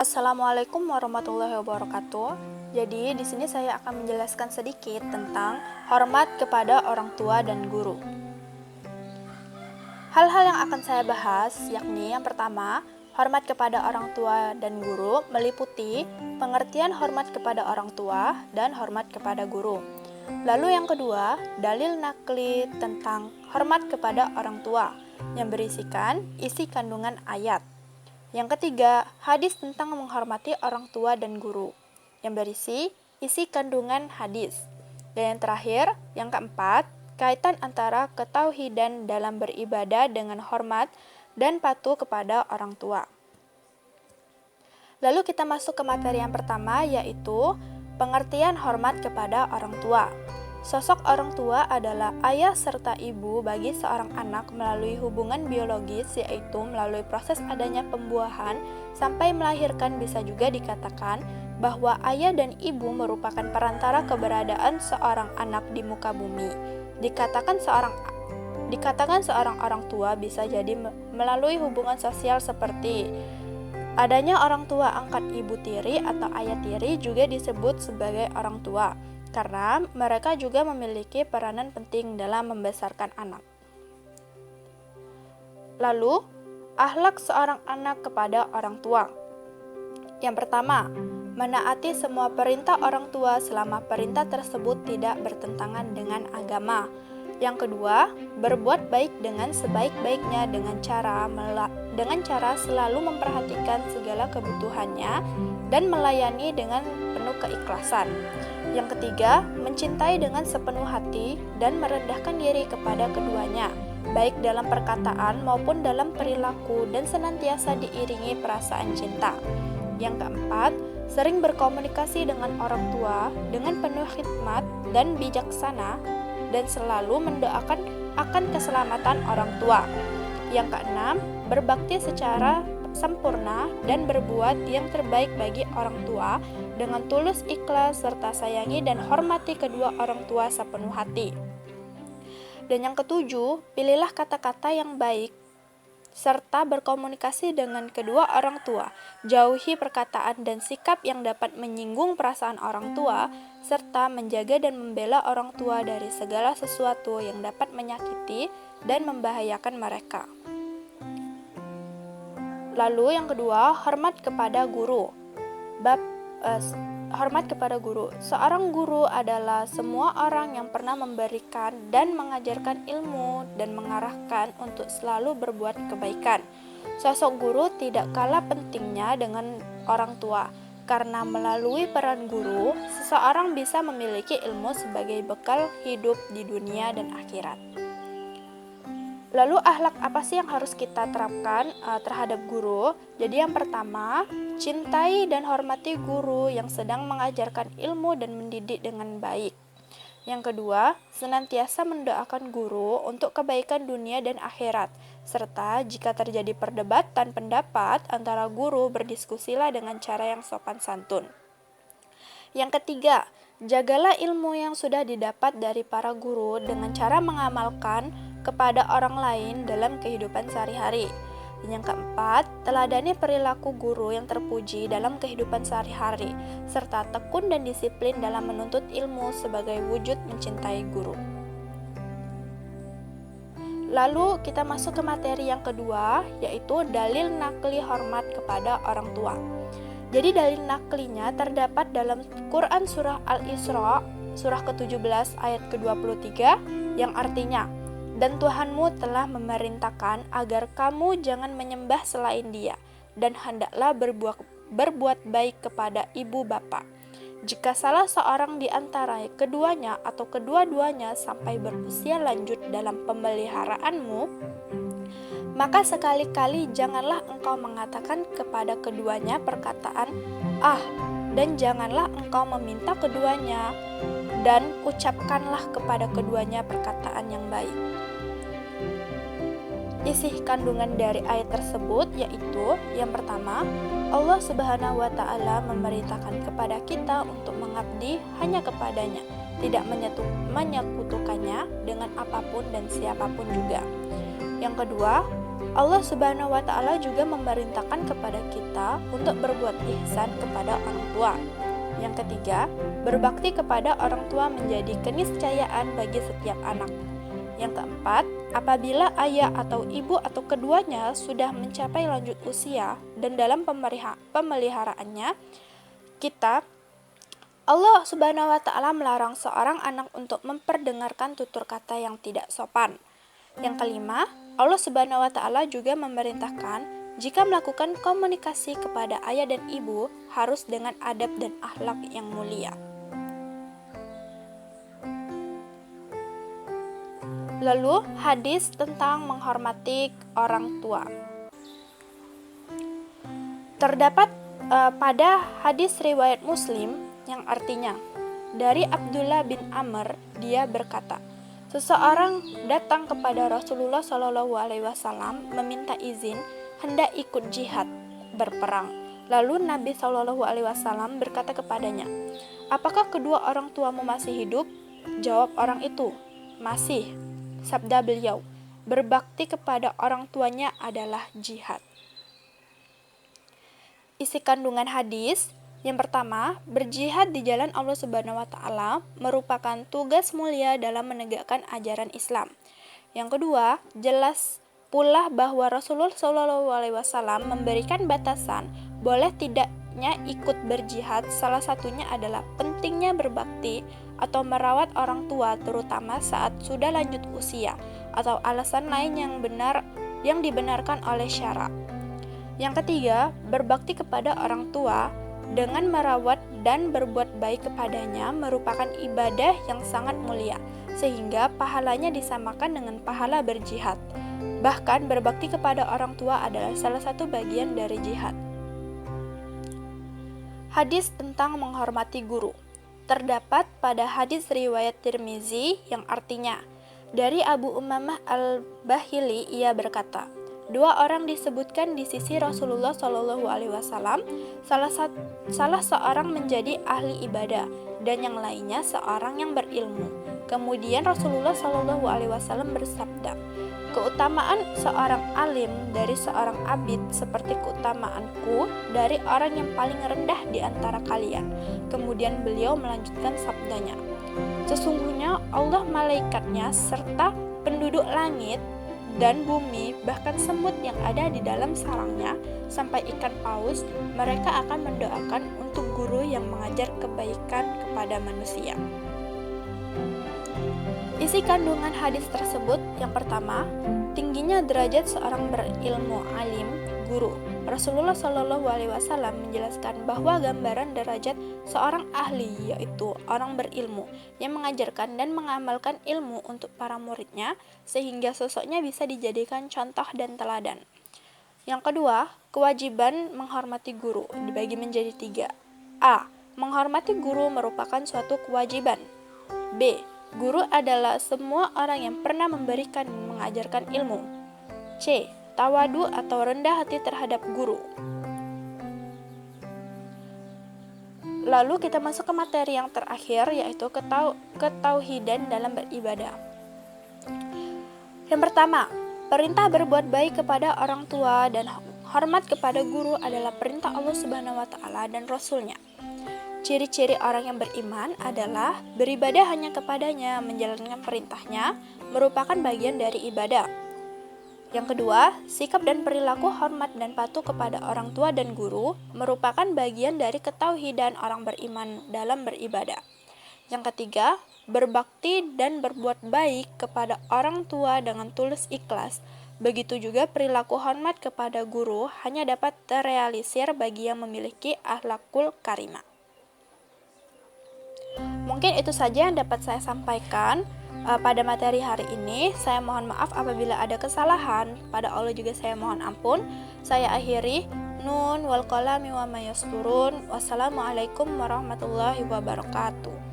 Assalamualaikum warahmatullahi wabarakatuh. Jadi, di sini saya akan menjelaskan sedikit tentang hormat kepada orang tua dan guru. Hal-hal yang akan saya bahas yakni yang pertama, hormat kepada orang tua dan guru meliputi pengertian hormat kepada orang tua dan hormat kepada guru. Lalu yang kedua, dalil nakli tentang hormat kepada orang tua yang berisikan isi kandungan ayat. Yang ketiga, hadis tentang menghormati orang tua dan guru yang berisi isi kandungan hadis. Dan yang terakhir, yang keempat, kaitan antara ketauhidan dalam beribadah dengan hormat dan patuh kepada orang tua. Lalu kita masuk ke materi yang pertama, yaitu pengertian hormat kepada orang tua. Sosok orang tua adalah ayah serta ibu bagi seorang anak melalui hubungan biologis, yaitu melalui proses adanya pembuahan sampai melahirkan. Bisa juga dikatakan bahwa ayah dan ibu merupakan perantara keberadaan seorang anak di muka bumi. Dikatakan seorang orang tua bisa jadi melalui hubungan sosial seperti adanya orang tua angkat ibu tiri atau ayah tiri juga disebut sebagai orang tua, karena mereka juga memiliki peranan penting dalam membesarkan anak. Lalu, akhlak seorang anak kepada orang tua. Yang pertama, menaati semua perintah orang tua selama perintah tersebut tidak bertentangan dengan agama. Yang kedua, berbuat baik dengan sebaik-baiknya dengan cara selalu memperhatikan segala kebutuhannya dan melayani dengan penuh keikhlasan. Yang ketiga, mencintai dengan sepenuh hati dan merendahkan diri kepada keduanya, baik dalam perkataan maupun dalam perilaku, dan senantiasa diiringi perasaan cinta. Yang keempat, sering berkomunikasi dengan orang tua dengan penuh khidmat dan bijaksana dan selalu mendoakan akan keselamatan orang tua. Yang keenam, berbakti secara sempurna dan berbuat yang terbaik bagi orang tua dengan tulus ikhlas serta sayangi dan hormati kedua orang tua sepenuh hati. Dan yang ketujuh, pilihlah kata-kata yang baik serta berkomunikasi dengan kedua orang tua. Jauhi perkataan dan sikap yang dapat menyinggung perasaan orang tua, serta menjaga dan membela orang tua dari segala sesuatu yang dapat menyakiti dan membahayakan mereka. Lalu yang kedua, hormat kepada guru. Hormat kepada guru. Seorang guru adalah semua orang yang pernah memberikan dan mengajarkan ilmu dan mengarahkan untuk selalu berbuat kebaikan. Sosok guru tidak kalah pentingnya dengan orang tua, karena melalui peran guru, seseorang bisa memiliki ilmu sebagai bekal hidup di dunia dan akhirat. Lalu akhlak apa sih yang harus kita terapkan terhadap guru? Jadi yang pertama, cintai dan hormati guru yang sedang mengajarkan ilmu dan mendidik dengan baik. Yang kedua, senantiasa mendoakan guru untuk kebaikan dunia dan akhirat. Serta jika terjadi perdebatan pendapat antara guru, berdiskusilah dengan cara yang sopan santun. Yang ketiga, jagalah ilmu yang sudah didapat dari para guru dengan cara mengamalkan kepada orang lain dalam kehidupan sehari-hari. Dan yang keempat, teladani perilaku guru yang terpuji dalam kehidupan sehari-hari, serta tekun dan disiplin dalam menuntut ilmu sebagai wujud mencintai guru. Lalu kita masuk ke materi yang kedua, yaitu dalil nakli hormat kepada orang tua. Jadi dalil naklinya terdapat dalam Quran Surah Al-Isra, surah ke-17 ayat ke-23, yang artinya, dan Tuhanmu telah memerintahkan agar kamu jangan menyembah selain Dia, dan hendaklah berbuat baik kepada ibu bapa. Jika salah seorang di antara keduanya atau kedua-duanya sampai berusia lanjut dalam pemeliharaanmu, maka sekali-kali janganlah engkau mengatakan kepada keduanya perkataan "ah", dan janganlah engkau meminta keduanya, dan ucapkanlah kepada keduanya perkataan yang baik. Isi kandungan dari ayat tersebut yaitu yang pertama, Allah Subhanahu wa Ta'ala memerintahkan kepada kita untuk mengabdi hanya kepadanya, tidak menyekutukannya dengan apapun dan siapapun juga. Yang kedua, Allah Subhanahu wa Ta'ala juga memerintahkan kepada kita untuk berbuat ihsan kepada orang tua. Yang ketiga, berbakti kepada orang tua menjadi keniscayaan bagi setiap anak. Yang keempat, apabila ayah atau ibu atau keduanya sudah mencapai lanjut usia dan dalam pemeliharaannya, Allah Subhanahu wa Ta'ala melarang seorang anak untuk memperdengarkan tutur kata yang tidak sopan. Yang kelima, Allah Subhanahu wa Ta'ala juga memerintahkan jika melakukan komunikasi kepada ayah dan ibu harus dengan adab dan akhlak yang mulia. Lalu, hadis tentang menghormati orang tua. Terdapat pada hadis riwayat Muslim yang artinya, dari Abdullah bin Amr, dia berkata, seseorang datang kepada Rasulullah SAW meminta izin hendak ikut jihad berperang. Lalu Nabi SAW berkata kepadanya, apakah kedua orang tuamu masih hidup? Jawab orang itu, masih. Sabda beliau, berbakti kepada orang tuanya adalah jihad. Isi kandungan hadis, yang pertama, berjihad di jalan Allah Subhanahu wa Ta'ala merupakan tugas mulia dalam menegakkan ajaran Islam. Yang kedua, jelas pula bahwa Rasulullah SAW memberikan batasan boleh tidaknya ikut berjihad. Salah satunya adalah pentingnya berbakti atau merawat orang tua, terutama saat sudah lanjut usia, atau alasan lain yang dibenarkan oleh syara. Yang ketiga, berbakti kepada orang tua dengan merawat dan berbuat baik kepadanya merupakan ibadah yang sangat mulia, sehingga pahalanya disamakan dengan pahala berjihad. Bahkan berbakti kepada orang tua adalah salah satu bagian dari jihad. Hadis tentang menghormati guru. Terdapat pada hadis riwayat Tirmizi yang artinya, dari Abu Umamah al-Bahili ia berkata, dua orang disebutkan di sisi Rasulullah SAW, salah seorang menjadi ahli ibadah dan yang lainnya seorang yang berilmu. Kemudian Rasulullah SAW bersabda, keutamaan seorang alim dari seorang abid seperti keutamaanku dari orang yang paling rendah di antara kalian. Kemudian beliau melanjutkan sabdanya, sesungguhnya Allah, malaikatnya, serta penduduk langit dan bumi, bahkan semut yang ada di dalam sarangnya, sampai ikan paus, mereka akan mendoakan untuk guru yang mengajar kebaikan kepada manusia. Isi kandungan hadis tersebut, yang pertama, tingginya derajat seorang berilmu alim, guru. Rasulullah SAW menjelaskan bahwa gambaran derajat seorang ahli yaitu orang berilmu yang mengajarkan dan mengamalkan ilmu untuk para muridnya, sehingga sosoknya bisa dijadikan contoh dan teladan. Yang kedua, kewajiban menghormati guru dibagi menjadi 3. A. Menghormati guru merupakan suatu kewajiban. B. Guru adalah semua orang yang pernah memberikan dan mengajarkan ilmu. C. Tawadu atau rendah hati terhadap guru. Lalu kita masuk ke materi yang terakhir, yaitu ketauhidan dalam beribadah. Yang pertama, perintah berbuat baik kepada orang tua dan hormat kepada guru adalah perintah Allah Subhanahu wa Ta'ala dan Rasul-Nya. Ciri-ciri orang yang beriman adalah beribadah hanya kepadanya, menjalankan perintahnya merupakan bagian dari ibadah. Yang kedua, sikap dan perilaku hormat dan patuh kepada orang tua dan guru merupakan bagian dari ketauhidan orang beriman dalam beribadah. Yang ketiga, berbakti dan berbuat baik kepada orang tua dengan tulus ikhlas. Begitu juga perilaku hormat kepada guru hanya dapat terrealisir bagi yang memiliki akhlakul karimah. Mungkin itu saja yang dapat saya sampaikan pada materi hari ini. Saya mohon maaf apabila ada kesalahan. Pada Allah juga saya mohon ampun. Saya akhiri. Nun wal qalami wa ma yasturun. Wassalamualaikum warahmatullahi wabarakatuh.